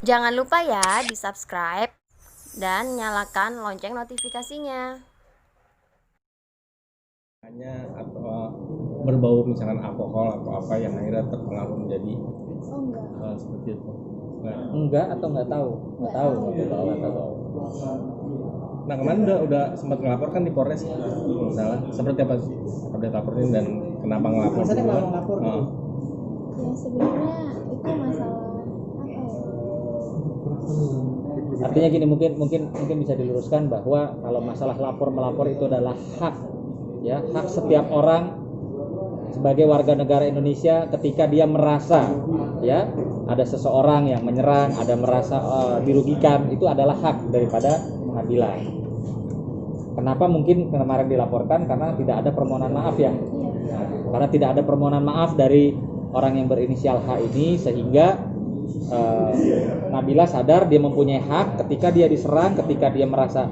Jangan lupa ya di-subscribe dan nyalakan lonceng notifikasinya. Hanya atau berbau misalkan alkohol atau apa yang akhirnya terpengaruh menjadi hal seperti itu. Enggak atau nggak tahu? Nggak tahu. Nah kemarin udah sempat ngelaporkan di Polres misalnya seperti apa sih update laporin dan kenapa ngelapor? Biasanya kalau ngelapor Ya sebenarnya itu masalah apa ya? Artinya gini, mungkin bisa diluruskan bahwa kalau masalah melapor itu adalah hak, ya, hak setiap orang sebagai warga negara Indonesia ketika dia merasa, ya, ada seseorang yang menyerang, ada merasa dirugikan, itu adalah hak daripada Nabila. Kenapa mungkin kemarin dilaporkan? Karena tidak ada permohonan maaf, ya. Karena tidak ada permohonan maaf dari orang yang berinisial H ini, sehingga Nabila sadar dia mempunyai hak ketika dia diserang, ketika dia merasa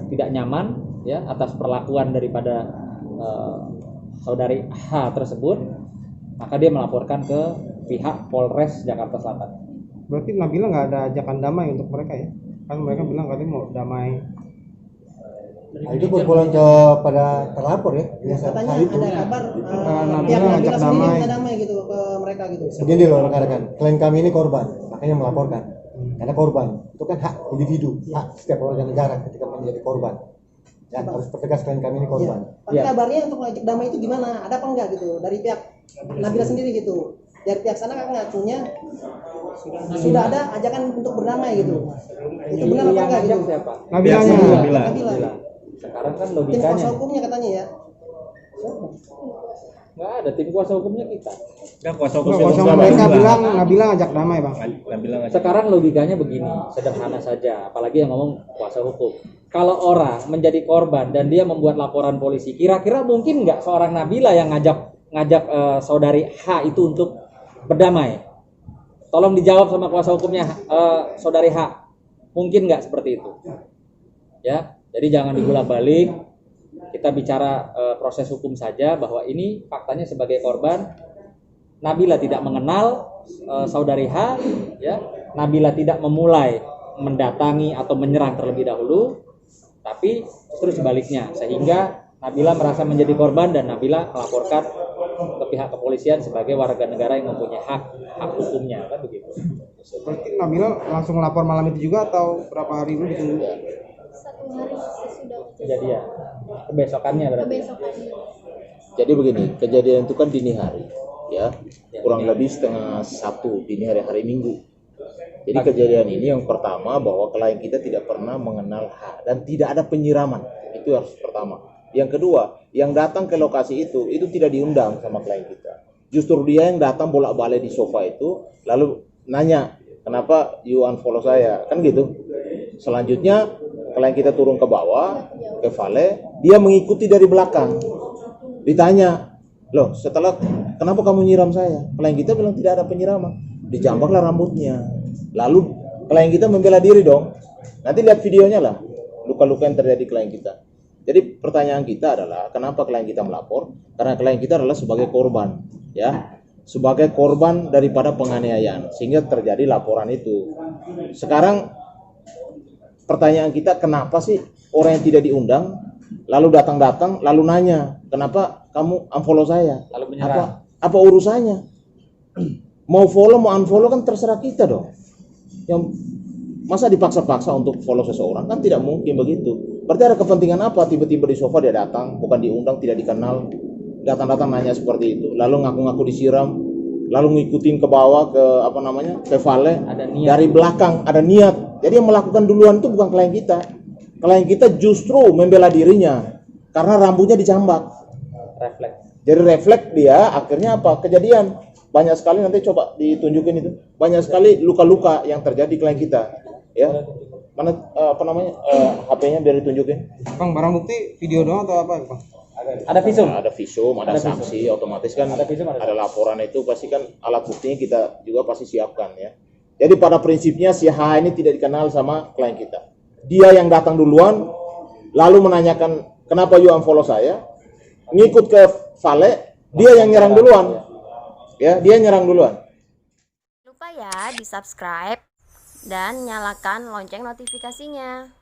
tidak nyaman, ya, atas perlakuan daripada saudari H tersebut, maka dia melaporkan ke pihak Polres Jakarta Selatan. berarti Nabila nggak ada ajakan damai untuk mereka ya? Kan mereka bilang katanya mau damai. Nah, itu berpulang kepada terlapor ya. Katanya Hal itu. ada kabar Nabila pihak Nabila ngajak sendiri damai. minta damai gitu ke mereka gitu. Begini loh rekan-rekan, klien kami ini korban, makanya melaporkan. Karena korban itu kan hak individu, hak setiap warga negara ketika menjadi korban. Ya, harus pertegas klien kami ini korban. Tapi kabarnya untuk ngajak damai itu gimana? Ada apa enggak gitu dari pihak Nabila sendiri gitu? Dari pihak sana kan ngakunya sudah ada ajakan untuk berdamai gitu. Itu benar apa enggak gitu? Siapa? Nabilanya. Nabila. Nabila. Sekarang kan Tim logikanya kuasa hukumnya katanya ya. nggak ada, tim kuasa hukumnya kita. Kan kuasa Nggak, hukum kuasa hukum mereka bilang Nabila ngajak damai bang. Nabila ngajak. Sekarang logikanya begini, sederhana saja, apalagi yang ngomong kuasa hukum. Kalau orang menjadi korban dan dia membuat laporan polisi, kira-kira mungkin nggak seorang Nabila yang ngajak saudari H itu untuk berdamai? Tolong dijawab sama kuasa hukumnya, saudari H. Mungkin nggak seperti itu? Ya, jadi jangan digulak-balik. Kita bicara proses hukum saja, bahwa ini faktanya sebagai korban, Nabila tidak mengenal saudari H, ya. Nabila tidak memulai mendatangi atau menyerang terlebih dahulu, tapi justru sebaliknya, sehingga Nabila merasa menjadi korban dan Nabila melaporkan ke pihak kepolisian sebagai warga negara yang mempunyai hak hukumnya, kan begitu. Berarti Nabila langsung lapor malam itu juga atau berapa hari dulu ditunggu? 1 hari sesudah Kejadian kebesokannya berarti. kebesokannya. Jadi begini, kejadian itu kan dini hari, ya, kurang lebih setengah 1 dini hari Minggu. Jadi kejadian ini yang pertama bahwa klien kita tidak pernah mengenal H dan tidak ada penyiraman, itu harus pertama. Yang kedua, yang datang ke lokasi itu tidak diundang sama klien kita. Justru dia yang datang bolak-balik di sofa itu, lalu nanya, kenapa you unfollow saya, kan gitu. Selanjutnya klien kita turun ke bawah, ke vale, dia mengikuti dari belakang. Ditanya, loh setelah kenapa kamu nyiram saya? Klien kita bilang tidak ada penyiraman. Dijambaklah rambutnya. Lalu klien kita membela diri dong. Nanti lihat videonya lah, luka-luka yang terjadi klien kita. Jadi pertanyaan kita adalah, kenapa klien kita melapor? Karena klien kita adalah sebagai korban, ya, sebagai korban daripada penganiayaan, sehingga terjadi laporan itu. Sekarang pertanyaan kita, kenapa sih orang yang tidak diundang lalu datang lalu nanya, kenapa kamu unfollow saya? Lalu menyerang. Apa urusannya? Mau follow mau unfollow kan terserah kita dong. Yang masa dipaksa-paksa untuk follow seseorang, kan tidak mungkin begitu. Berarti ada kepentingan apa tiba-tiba di sofa dia datang, bukan diundang, tidak dikenal, datang nanya seperti itu, lalu ngaku-ngaku disiram, lalu ngikutin ke bawah ke vale, dari belakang ada niat. Jadi yang melakukan duluan itu bukan klien kita. Klien kita justru membela dirinya karena rambutnya dicambak. Refleks. Jadi refleks dia, akhirnya apa? Kejadian banyak sekali, nanti coba ditunjukin itu. Banyak sekali luka-luka yang terjadi klien kita. Ya. Mana HP-nya biar ditunjukin. Bang, barang bukti video doang atau apa bang? Ada visum. Ada visum, ada saksi, otomatis kan ada laporan itu, pasti kan alat buktinya kita juga pasti siapkan ya. Jadi pada prinsipnya si H ini tidak dikenal sama klien kita. Dia yang datang duluan, lalu menanyakan kenapa you unfollow saya, ngikut ke vale, dia yang nyerang duluan. Ya, dia nyerang duluan. Lupa ya di subscribe dan nyalakan lonceng notifikasinya.